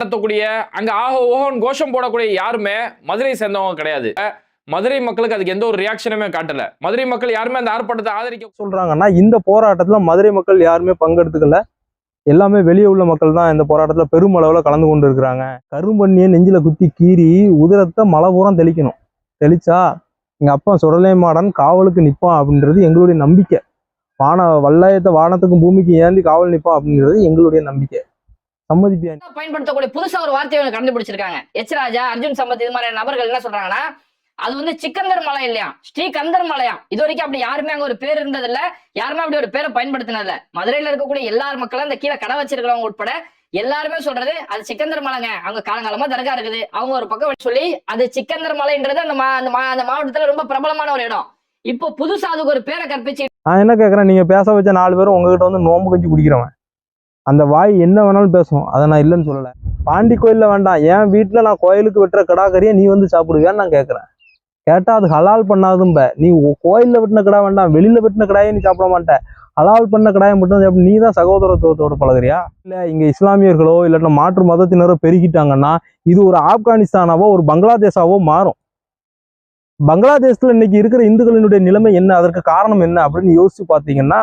நடத்தக்கூடிய அங்க ஆஹோ ஓஹோன்னு கோஷம் போடக்கூடிய யாருமே மதுரை சேர்ந்தவங்க கிடையாது. மதுரை மக்களுக்கு அதுக்கு எந்த ஒரு ரியாக்ஷனுமே காட்டல. மதுரை மக்கள் யாருமே அந்த ஆர்ப்பாட்டத்தை ஆதரிக்க சொல்றாங்கன்னா, இந்த போராட்டத்துல மதுரை மக்கள் யாருமே பங்கெடுத்துக்கல. எல்லாமே வெளியே உள்ள மக்கள் தான் இந்த போராட்டத்துல பெருமளவுல கலந்து கொண்டு இருக்கிறாங்க. கரும்பண்ணியை நெஞ்சில குத்தி கீறி உதிரத்தை மலை பூரம் தெளிக்கணும். தெளிச்சா எங்க அப்பா சுடலை மாடன் காவலுக்கு நிற்பான் அப்படின்றது எங்களுடைய நம்பிக்கை. வல்லாயத்தை வானத்துக்கும் பூமிக்கும் ஏந்தி காவல் நிற்பான் அப்படின்றது எங்களுடைய நம்பிக்கை. சம்மதிப்பியா? பயன்படுத்தக்கூடிய புதுசா ஒரு வார்த்தையை கண்டுபிடிச்சிருக்காங்க. எச் ராஜா, அர்ஜுன் சம்பத் இது மாதிரி நபர்கள் என்ன சொல்றாங்கன்னா, அது வந்து சிக்கந்தர் மலை இல்லையா, ஸ்ரீகந்தர் மலையா. இது வரைக்கும் அப்படி யாருமே அங்க ஒரு பேர் இருந்தது இல்ல, யாருமே அப்படி ஒரு பேரை பயன்படுத்தினது இல்ல. மதுரையில இருக்கக்கூடிய எல்லார் மக்களும் அந்த கீழே கடை வச்சிருக்கிறவங்க உட்பட எல்லாருமே சொல்றது அது சிக்கந்தர் மலைங்க. அவங்க காலங்காலமா தர்கா இருக்குது. அவங்க ஒரு பக்கம் சொல்லி அது சிக்கந்தர் மலைன்றது அந்த மாவட்டத்துல ரொம்ப பிரபலமான ஒரு இடம். இப்போ புதுசா அதுக்கு ஒரு பேரை கற்பிச்சு நான் என்ன கேட்கறேன், நீங்க பேச வச்ச 4 பேரும் உங்ககிட்ட வந்து நோம்பு கஞ்சி குடிக்கிறவன். அந்த வாய் என்ன வேணாலும் பேசும், அதை நான் இல்லைன்னு சொல்லலை. பாண்டி கோயில்ல வேண்டாம், என் வீட்டுல நான் கோயிலுக்கு வெட்டுற கடாக்கறியை நீ வந்து சாப்பிடுவியான்னு நான் கேட்கறேன். கேட்டா அது ஹலால் பண்ணாதும்ப. நீ கோயில்ல வெட்டின கடா வேண்டாம், வெளியில வெட்டின கடாயை நீ சாப்பிட மாட்டேன், ஹலால் பண்ண கடாயை மட்டும் நீ தான் சகோதரத்துவத்தோட பழகுறியா? இல்ல இங்க இஸ்லாமியர்களோ இல்லைன்னா மாற்று மதத்தினரோ பெருகிட்டாங்கன்னா இது ஒரு ஆப்கானிஸ்தானாவோ ஒரு பங்களாதேஷாவோ மாறும். பங்களாதேஷ்ல இன்னைக்கு இருக்கிற இந்துக்களினுடைய நிலைமை என்ன, அதற்கு காரணம் என்ன அப்படின்னு யோசிச்சு பார்த்தீங்கன்னா,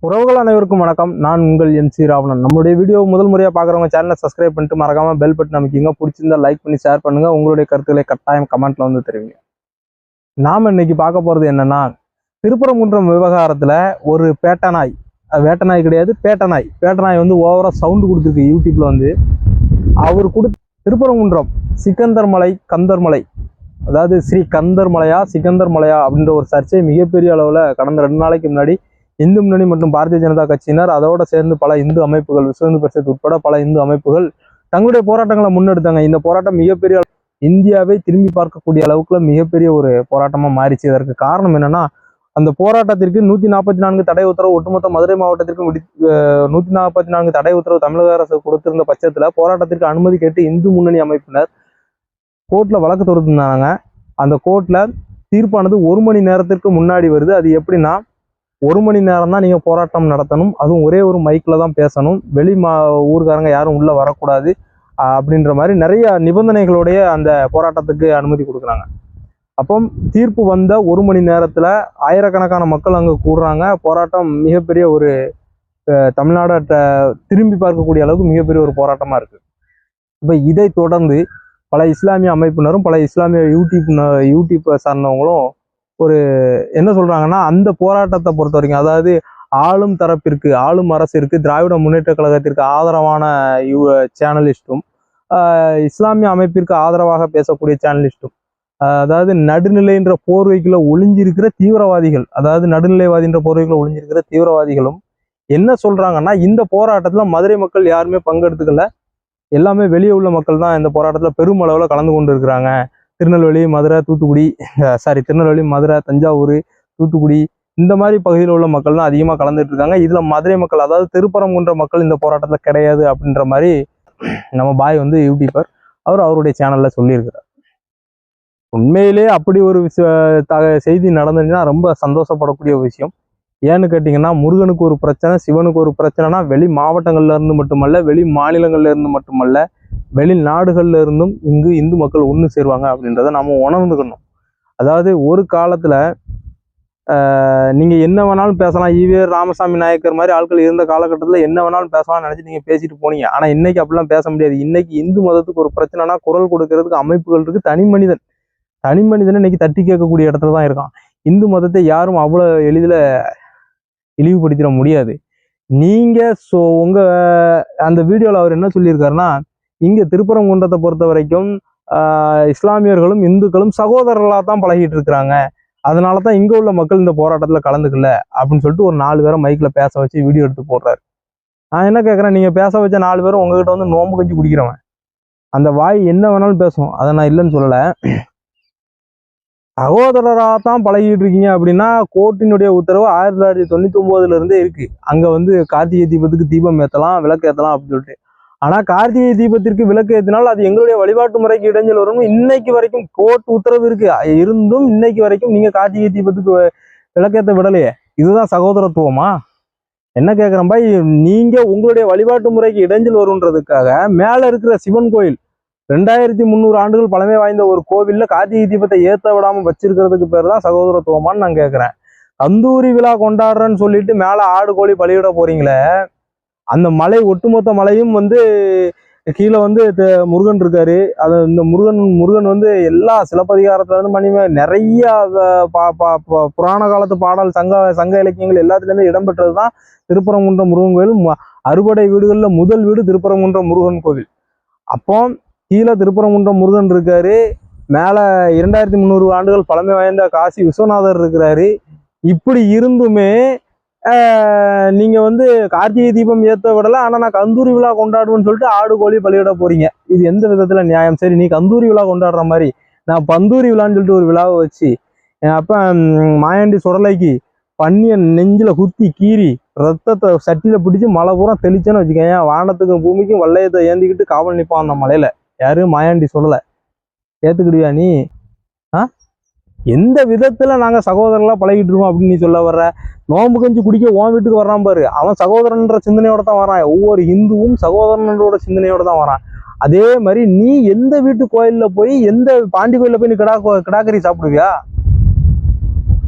உறவுகள் அனைவருக்கும் வணக்கம். நான் உங்கள் MC ராவணன். நம்மளுடைய வீடியோ முதல் முறையாக பார்க்குறவங்க சேனலை சப்ஸ்கிரைப் பண்ணிட்டு மறக்காம பெல் பட்டன் அமைக்கிங்க. பிடிச்சிருந்தா லைக் பண்ணி ஷேர் பண்ணுங்க. உங்களுடைய கருத்துக்களை கட்டாயம் கமெண்ட்ல வந்து தெரிவிங்க. நாம இன்னைக்கு பார்க்க போறது என்னன்னா, திருப்பரங்குன்றம் விவகாரத்துல ஒரு பேட்டநாய், வேட்டநாய் கிடையாது பேட்டநாய் வந்து ஓவரா சவுண்டு கொடுத்துருக்கு யூடியூப்ல வந்து. அவர் திருப்பரங்குன்றம் சிக்கந்தர் மலை கந்தர் மலை, அதாவது ஸ்ரீ கந்தர் மலையா சிக்கந்தர் மலையா அப்படின்ற ஒரு சர்ச்சை மிகப்பெரிய அளவுல கடந்த 2 நாளைக்கு முன்னாடி இந்து முன்னணி மற்றும் பாரதிய ஜனதா கட்சியினர் அதோட சேர்ந்து பல இந்து அமைப்புகள், விஸ்வ இந்து பரிஷத் உட்பட பல இந்து அமைப்புகள் தங்களுடைய போராட்டங்களை முன்னெடுத்தாங்க. இந்த போராட்டம் மிகப்பெரிய இந்தியாவை திரும்பி பார்க்கக்கூடிய அளவுக்குள்ள மிகப்பெரிய ஒரு போராட்டமா மாறிச்சு. இதற்கு காரணம் என்னன்னா, அந்த போராட்டத்திற்கு 144 தடை உத்தரவு ஒட்டுமொத்த மதுரை மாவட்டத்திற்கும் 144 தடை உத்தரவு தமிழக அரசு கொடுத்திருந்த பட்சத்துல போராட்டத்திற்கு அனுமதி கேட்டு இந்து முன்னணி அமைப்பினர் கோர்ட்ல வழக்கு தொடுத்திருந்தாங்க. அந்த கோர்ட்ல தீர்ப்பானது 1 மணி நேரத்திற்கு முன்னாடி வருது. அது எப்படின்னா, 1 மணி நேரம் தான் நீங்க போராட்டம் நடத்தணும், அதுவும் ஒரே ஒரு மைக்ல தான் பேசணும், ஊர்காரங்க யாரும் உள்ள வரக்கூடாது அப்படின்ற மாதிரி நிறைய நிபந்தனைகளுடைய அந்த போராட்டத்துக்கு அனுமதி கொடுக்குறாங்க. அப்போ தீர்ப்பு வந்த 1 மணி நேரத்துல ஆயிரக்கணக்கான மக்கள் அங்க கூடுறாங்க. போராட்டம் மிகப்பெரிய ஒரு தமிழ்நாட திரும்பி பார்க்கக்கூடிய அளவுக்கு மிகப்பெரிய ஒரு போராட்டமா இருக்கு. இப்ப இதை தொடர்ந்து பல இஸ்லாமிய அமைப்பினரும் பல இஸ்லாமிய யூடியூப் சார்ந்தவங்களும் ஒரு என்ன சொல்றாங்கன்னா, அந்த போராட்டத்தை பொறுத்த வரைக்கும், அதாவது ஆளும் தரப்பிற்கு, ஆளும் அரசிற்கு, திராவிட முன்னேற்ற கழகத்திற்கு ஆதரவான சேனலிஸ்டும் இஸ்லாமிய அமைப்பிற்கு ஆதரவாக பேசக்கூடிய சேனலிஸ்டும், அதாவது நடுநிலைன்ற போர்வைக்குள்ள ஒளிஞ்சிருக்கிற தீவிரவாதிகள், அதாவது நடுநிலைவாதின்ற போர்வைக்குள்ள ஒளிஞ்சிருக்கிற தீவிரவாதிகளும் என்ன சொல்றாங்கன்னா, இந்த போராட்டத்துல மதுரை மக்கள் யாருமே பங்கெடுத்துக்கல, எல்லாமே வெளியே உள்ள மக்கள் தான் இந்த போராட்டத்துல பெருமளவுல கலந்து கொண்டு இருக்கிறாங்க. திருநெல்வேலி, மதுரை, தஞ்சாவூர், தூத்துக்குடி இந்த மாதிரி பகுதியில் உள்ள மக்கள் தான் அதிகமாக கலந்துட்டு இருக்காங்க. இதுல மதுரை மக்கள், அதாவது திருப்பரங்குன்ற மக்கள் இந்த போராட்டத்தில் கிடையாது அப்படின்ற மாதிரி நம்ம பாய் வந்து யூடியூபர் அவருடைய சேனல்ல சொல்லியிருக்கிறார். உண்மையிலே அப்படி ஒரு செய்தி நடந்துச்சுன்னா ரொம்ப சந்தோஷப்படக்கூடிய விஷயம். ஏன்னு கேட்டிங்கன்னா, முருகனுக்கு ஒரு பிரச்சனை, சிவனுக்கு ஒரு பிரச்சனைனா வெளி மாவட்டங்கள்ல இருந்து மட்டுமல்ல, வெளி மாநிலங்கள்ல இருந்து மட்டுமல்ல, வெளிநாடுகள்ல இருந்தும் இங்கு இந்து மக்கள் ஒன்று சேருவாங்க அப்படின்றத நம்ம உணர்ந்துக்கணும். அதாவது ஒரு காலத்துல நீங்க என்ன வேணாலும் பேசலாம், ஈவேர் ராமசாமி நாயக்கர் மாதிரி ஆட்கள் இருந்த காலகட்டத்தில் என்ன வேணாலும் பேசலாம்னு நினைச்சு நீங்க பேசிட்டு போனீங்க. ஆனா இன்னைக்கு அப்படிலாம் பேச முடியாது. இன்னைக்கு இந்து மதத்துக்கு ஒரு பிரச்சனைனா குரல் கொடுக்கறதுக்கு அமைப்புகள் இருக்கு. தனி மனிதன் இன்னைக்கு தட்டி கேட்கக்கூடிய இடத்துல தான் இருக்கான். இந்து மதத்தை யாரும் அவ்வளவு எளிதில் இழிவுபடுத்திட முடியாது. நீங்க உங்க அந்த வீடியோல அவர் என்ன சொல்லியிருக்காருன்னா, இங்க திருப்பரங்குன்றத்தை பொறுத்த வரைக்கும் இஸ்லாமியர்களும் இந்துக்களும் சகோதரர்களாக தான் பழகிட்டு இருக்கிறாங்க, அதனாலதான் இங்க உள்ள மக்கள் இந்த போராட்டத்துல கலந்துக்கல அப்படின்னு சொல்லிட்டு ஒரு 4 பேரை மைக்ல பேச வச்சு வீடியோ எடுத்து போடுறாரு. நான் என்ன கேட்கறேன், நீங்க பேச வச்ச 4 பேரும் உங்ககிட்ட வந்து நோம்பு கஞ்சி குடிக்கிறவன். அந்த வாய் என்ன வேணாலும் பேசும், அதை நான் இல்லைன்னு சொல்லலை. சகோதரராக தான் பழகிட்டு இருக்கீங்க அப்படின்னா, கோர்ட்டினுடைய உத்தரவு 1999 இருந்தே இருக்கு. அங்க வந்து கார்த்திகை தீபத்துக்கு தீபம் ஏற்றலாம், விளக்கு ஏற்றலாம் அப்படின்னு சொல்லிட்டு. ஆனா கார்த்திகை தீபத்திற்கு விளக்கு ஏற்றினால் அது எங்களுடைய வழிபாட்டு முறைக்கு இடைஞ்சல் வரும். இன்னைக்கு வரைக்கும் கோர்ட் உத்தரவு இருக்கு இருந்தும் இன்னைக்கு வரைக்கும் நீங்க கார்த்திகை தீபத்துக்கு விளக்கேற்ற விடலையே. இதுதான் சகோதரத்துவமா? என்ன கேட்குறேன் பாய், நீங்க உங்களுடைய வழிபாட்டு முறைக்கு இடைஞ்சல் வருன்றதுக்காக மேல இருக்கிற சிவன் கோயில் 2300 ஆண்டுகள் பழமை வாய்ந்த ஒரு கோவில்ல கார்த்திகை தீபத்தை ஏத்த விடாம வச்சிருக்கிறதுக்கு பேர் தான் சகோதரத்துவமான்னு நான் கேட்கிறேன். கந்தூரி விழா கொண்டாடுறேன்னு சொல்லிட்டு மேல ஆடு கோழி பலியிட போறீங்களே, அந்த மலை ஒட்டுமொத்த மலையும் கீழே முருகன் இருக்காரு. அது இந்த முருகன் எல்லா சிலப்பதிகாரத்துல இருந்து மணிமே நிறைய புராண காலத்து பாடல் சங்க இலக்கியங்கள் எல்லாத்துலயுமே இடம்பெற்றதுதான் திருப்பரங்குன்றம் முருகன் கோயில். அறுபடை வீடுகள்ல முதல் வீடு திருப்பரங்குன்றம் முருகன் கோவில். அப்போ கீழே திருப்பரங்குன்றம் முருகன் இருக்காரு, மேல 2300 ஆண்டுகள் பழமை வாய்ந்த காசி விஸ்வநாதர் இருக்கிறாரு. இப்படி இருந்துமே நீங்க கார்த்திகை தீபம் ஏத்த விடல, ஆனா நான் கந்தூரி விழா கொண்டாடுவேன்னு சொல்லிட்டு ஆடு கோழி பலியிட போறீங்க. இது எந்த விதத்துல நியாயம்? சரி, நீ கந்தூரி விழா கொண்டாடுற மாதிரி நான் பந்தூரி விழான்னு சொல்லிட்டு ஒரு விழாவை வச்சு அப்ப மாயாண்டி சுடலைக்கு பண்ணிய நெஞ்சில குத்தி கீறி ரத்தத்தை சட்டியில பிடிச்சி மலை பூரா தெளிச்சேன்னு வச்சுக்கேன், வானத்துக்கும் பூமிக்கும் வல்லையத்தை ஏந்திக்கிட்டு காவல் நிற்பான் அந்த மலையில. யாரு? மாயாண்டி சுடலை. ஏத்துக்கிடுவியா நீ? எந்த விதத்துல நாங்க சகோதரர்களா பழகிட்டு இருக்கோம் அப்படின்னு நீ சொல்ல வர்ற? நோம்பு கஞ்சி குடிக்க உன் வீட்டுக்கு வர்றான் பாரு, அவன் சகோதரன்ற சிந்தனையோட தான் வரான். ஒவ்வொரு இந்துவும் சகோதரனோட சிந்தனையோட தான் வரான். அதே மாதிரி நீ எந்த வீட்டு கோயில்ல போய், எந்த பாண்டி கோயில்ல போய் நீ கிடாக்கறி சாப்பிடுவியா?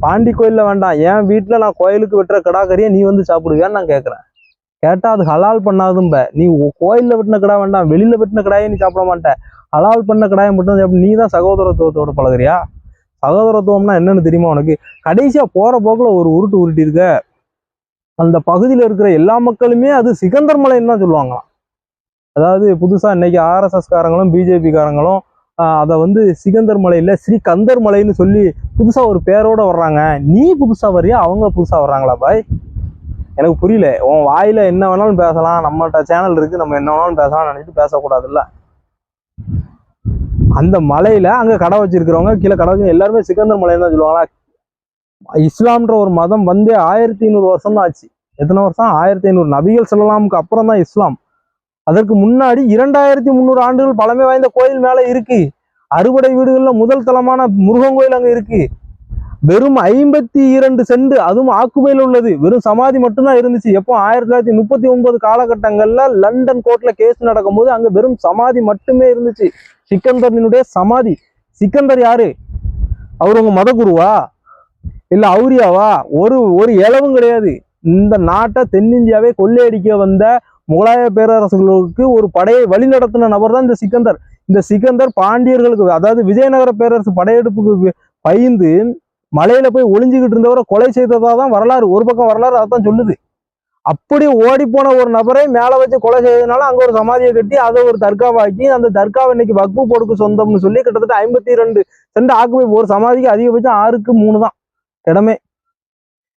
பாண்டி கோயில்ல வேண்டாம், என் வீட்டுல நான் கோயிலுக்கு வெட்டுற கிடாக்கறியை நீ சாப்பிடுவியான்னு நான் கேட்கறேன். கேட்டா அது ஹலால் பண்ணாதும்ப. நீ கோயில்ல வெட்டின கிடா வேண்டாம், வெளியில வெட்டின கிடாயை நீ சாப்பிட மாட்டேன், ஹலால் பண்ண கிடாயை மட்டும் நீ தான் சகோதரத்துவத்தோட பழகுறியா? சகோதரத்துவம்னா என்னன்னு தெரியுமா உனக்கு? கடைசியா போற போக்குல ஒரு உருட்டி இருக்க, அந்த பகுதியில இருக்கிற எல்லா மக்களுமே அது சிகந்தர் மலைன்னு தான் சொல்லுவாங்களாம். அதாவது புதுசா இன்னைக்கு ஆர்எஸ்எஸ் காரங்களும் பிஜேபி காரங்களும் அதை சிகந்தர் மலையில ஸ்ரீ கந்தர் மலைன்னு சொல்லி புதுசா ஒரு பேரோட வர்றாங்க. நீ புதுசா வர்றியா, அவங்க புதுசா வர்றாங்களா பாய்? எனக்கு புரியல. உன் வாயில என்ன வேணாலும் பேசலாம், நம்மகிட்ட சேனல் இருக்கு, நம்ம என்ன வேணாலும் பேசலாம் நினைச்சிட்டு பேசக்கூடாதுல்ல. அந்த மலையில அங்க கடை வச்சிருக்கிறவங்க, கீழே கடை வச்சு எல்லாருமே சிக்கந்தர் மலைன்னு தான் சொல்லுவாங்களா? இஸ்லாம்ன்ற ஒரு மதம் 1500 வருஷம் தான் ஆச்சு. எத்தனை வருஷம்? 1500. நபிகள் ஸல்லல்லாஹுக்கு அப்புறம் தான் இஸ்லாம். அதற்கு முன்னாடி 2300 ஆண்டுகள் பழமை வாய்ந்த கோயில் மேல இருக்கு. அறுபடை வீடுகள்ல முதல் தலமான முருகன் கோயில் அங்க இருக்கு. வெறும் 52 சென்ட், அதுவும் ஆக்குபையில் உள்ளது. வெறும் சமாதி மட்டும்தான் இருந்துச்சு. எப்போ? 1939 காலகட்டங்கள்ல லண்டன் கோர்ட்ல கேஸ் நடக்கும் போது அங்க வெறும் சமாதி மட்டுமே இருந்துச்சு, சிக்கந்தரினுடைய சமாதி. சிக்கந்தர் யாரு? அவர் உங்க மத குருவா இல்ல அவுரியாவா? ஒரு இளவும் கிடையாது. இந்த நாட்டை தென்னிந்தியாவை கொள்ளையடிக்க வந்த முகலாய பேரரசுகளுக்கு ஒரு படையை வழி நடத்தின நபர் தான் இந்த சிக்கந்தர். இந்த சிக்கந்தர் பாண்டியர்களுக்கு, அதாவது விஜயநகர பேரரசு படையெடுப்புக்கு பயந்து மலையில போய் ஒளிஞ்சுக்கிட்டு இருந்தவரை கொலை செய்ததா தான் வரலாறு. ஒரு பக்கம் வரலாறு அதான் சொல்லுது. அப்படி ஓடி போன ஒரு நபரை மேல வச்சு கொலை செய்ததுனால அங்க ஒரு சமாதியை கட்டி அதை ஒரு தர்காவாக்கி, அந்த தர்காவை இன்னைக்கு வக்ஃபு போர்டுக்கு சொந்தம்னு சொல்லி கிட்டத்தட்ட 52 சென்ட் ஆக்குபை. ஒரு சமாதிக்கு அதிகபட்சம் 6க்கு 3 தான் இடமே.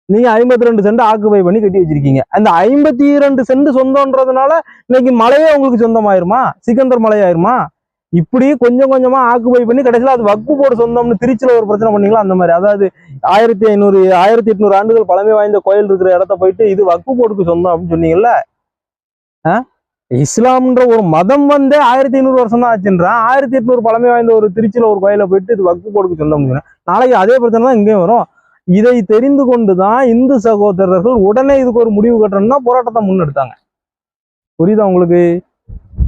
நீங்க 52 சென்ட் ஆக்குபை பண்ணி கட்டி வச்சிருக்கீங்க. அந்த 52 சென்ட் சொந்தம்ன்றதுனால இன்னைக்கு மலையே உங்களுக்கு சொந்தமாயிருமா? சிக்கந்தர் மலையாயிருமா? இப்படி கொஞ்சம் கொஞ்சமா ஆக்குபை பண்ணி கடைசியில் அது வக்ஃபு போர்டு சொந்தம்னு திருச்சியில ஒரு பிரச்சனை பண்ணீங்களா? அந்த மாதிரி, அதாவது 1800 ஆண்டுகள் பழமை வாய்ந்த கோயில் இருக்கிற இடத்த போயிட்டு இது வக்ஃபு போர்டுக்கு சொந்தம் அப்படின்னு சொன்னீங்கல்ல. இஸ்லாம்ன்ற ஒரு மதம் 1500 வருஷம் தான் ஆச்சுன்றான். 1800 பழமை வாய்ந்த ஒரு திருச்சியில ஒரு கோயில போயிட்டு இது வக்ஃபு போர்டுக்கு சொந்தம். நாளைக்கு அதே பிரச்சனை தான் இங்கேயும் வரும். இதை தெரிந்து கொண்டுதான் இந்து சகோதரர்கள் உடனே இதுக்கு ஒரு முடிவு கட்டணும்னா போராட்டத்தை முன்னெடுத்தாங்க. புரியுதா உங்களுக்கு?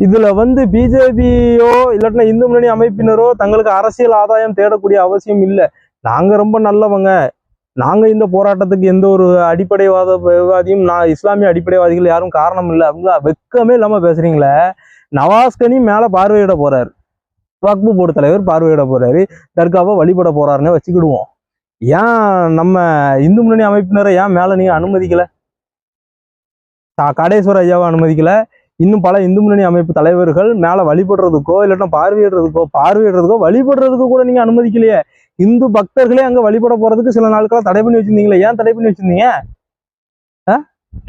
இதுல பிஜேபியோ இல்லாட்டினா இந்து முன்னணி அமைப்பினரோ தங்களுக்கு அரசியல் ஆதாயம் தேடக்கூடிய அவசியம் இல்லை. நாங்க ரொம்ப நல்லவங்க, நாங்க இந்த போராட்டத்துக்கு எந்த ஒரு அடிப்படைவாதியும் இஸ்லாமிய அடிப்படைவாதிகள் யாரும் காரணம் இல்லை அப்படிங்களா? வெக்கமே இல்லாம பேசுறீங்களே. நவாஸ்கனி மேல பார்வையிட போறாரு, வக்ஃபு போர்டு தலைவர் பார்வையிட போறாரு, தர்காவை வழிபட போறாருன்னு வச்சுக்கிடுவோம். ஏன் நம்ம இந்து முன்னணி அமைப்பினரை ஏன் மேல நீங்க அனுமதிக்கல? காடேஸ்வர ஐயாவை அனுமதிக்கல. இன்னும் பல இந்து முன்னணி அமைப்பு தலைவர்கள் மேல வழிபடுறதுக்கோ இல்லாட்டா பார்வையிடுறதுக்கோ வழிபடுறதுக்கோ கூட நீங்க அனுமதிக்கலையே. இந்து பக்தர்களே அங்க வழிபட போறதுக்கு சில நாட்களா தடை பண்ணி வச்சிருந்தீங்களே, ஏன் தடை பண்ணி வச்சிருந்தீங்க?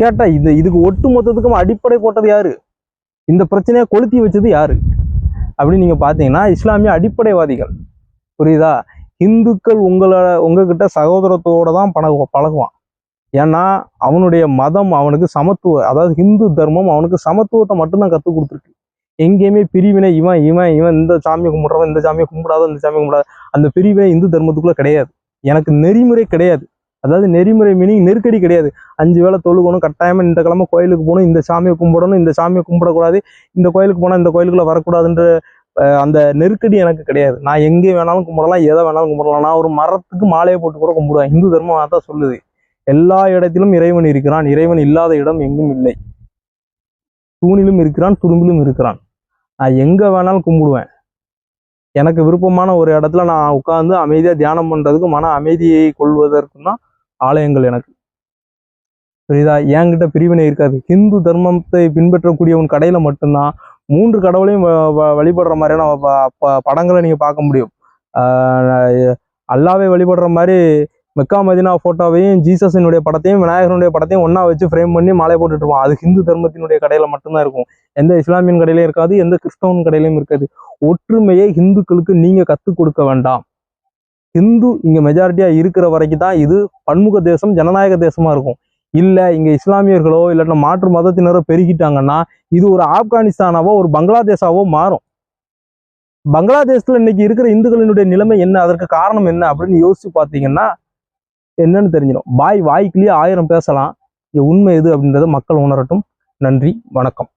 கேட்டா இதுக்கு ஒட்டு மொத்தத்துக்கும் அடிப்படை போட்டது யாரு? இந்த பிரச்சனையை கொளுத்தி வச்சது யாரு அப்படின்னு நீங்க பாத்தீங்கன்னா இஸ்லாமிய அடிப்படைவாதிகள். புரியுதா? இந்துக்கள் உங்ககிட்ட சகோதரத்தோட தான் பழகுவான். ஏன்னா அவனுடைய மதம் அவனுக்கு சமத்துவம், அதாவது ஹிந்து தர்மம் அவனுக்கு சமத்துவத்தை மட்டும்தான் கற்றுக் கொடுத்துருக்கு. எங்கேயுமே பிரிவினை, இவன் இவன் இவன் இந்த சாமியை கும்பிடுறவன் இந்த சாமியை கும்பிடாத, இந்த சாமியை கும்பிடாத, அந்த பிரிவே இந்து தர்மத்துக்குள்ள கிடையாது. எனக்கு நெறிமுறை கிடையாது. அதாவது நெறிமுறை மீனிங் நெருக்கடி கிடையாது. 5 வேளை தொழுகணும், கட்டாயமா இந்த கிழமை கோயிலுக்கு போகணும், இந்த சாமியை கும்பிடணும், இந்த சாமியை கும்பிடக்கூடாது, இந்த கோயிலுக்கு போனால் இந்த கோயிலுக்குள்ள வரக்கூடாதுன்ற அந்த நெருக்கடி எனக்கு கிடையாது. நான் எங்கே வேணாலும் கும்பிடலாம், எதை வேணாலும் கும்பிடலாம். நான் ஒரு மரத்துக்கு மாலையை போட்டு கூட கும்பிடுவேன். இந்து தர்மம் அதான் சொல்லுது. எல்லா இடத்திலும் இறைவன் இருக்கிறான், இறைவன் இல்லாத இடம் எங்கும் இல்லை. தூணிலும் இருக்கிறான், துரும்பிலும் இருக்கிறான். நான் எங்க வேணாலும் கும்பிடுவேன். எனக்கு விருப்பமான ஒரு இடத்துல நான் உட்கார்ந்து அமைதியா தியானம் பண்றதுக்கு, மன அமைதியை கொள்வதற்கும் தான் ஆலயங்கள் எனக்கு. புரியுதா? என்கிட்ட பிரிவினை இருக்காது. ஹிந்து தர்மத்தை பின்பற்றக்கூடியவன் கடையில மட்டும்தான் 3 கடவுளையும் வழிபடுற மாதிரியான படங்களை நீங்க பார்க்க முடியும். அல்லாவே வழிபடுற மாதிரி மெக்கா மதினா போட்டோவையும் ஜீசஸினுடைய படத்தையும் விநாயகனுடைய படத்தையும் ஒன்னா வச்சு ஃப்ரேம் பண்ணி மாலை போட்டுட்டு இருப்பான். அது ஹிந்து தர்மத்தினுடைய கடையில மட்டும்தான் இருக்கும். எந்த இஸ்லாமியன் கடையிலையும் இருக்காது, எந்த கிறிஸ்தவன் கடையிலையும் இருக்காது. ஒற்றுமையை ஹிந்துக்களுக்கு நீங்க கத்துக் கொடுக்க வேண்டாம். ஹிந்து இங்க மெஜாரிட்டியா இருக்கிற வரைக்கும் தான் இது பன்முக தேசம், ஜனநாயக தேசமா இருக்கும். இல்ல இங்க இஸ்லாமியர்களோ இல்லாட்டினா மாற்று மதத்தினரோ பெருகிட்டாங்கன்னா இது ஒரு ஆப்கானிஸ்தானாவோ ஒரு பங்களாதேஷாவோ மாறும். பங்களாதேஷ்ல இன்னைக்கு இருக்கிற இந்துக்களினுடைய நிலைமை என்ன, அதற்கு காரணம் என்ன அப்படின்னு யோசிச்சு பார்த்தீங்கன்னா என்னன்னு தெரிஞ்சிடும். வாய்க்குள்ளேயே 1000 பேசலாம். உண்மை எது அப்படின்றத மக்கள் உணரட்டும். நன்றி, வணக்கம்.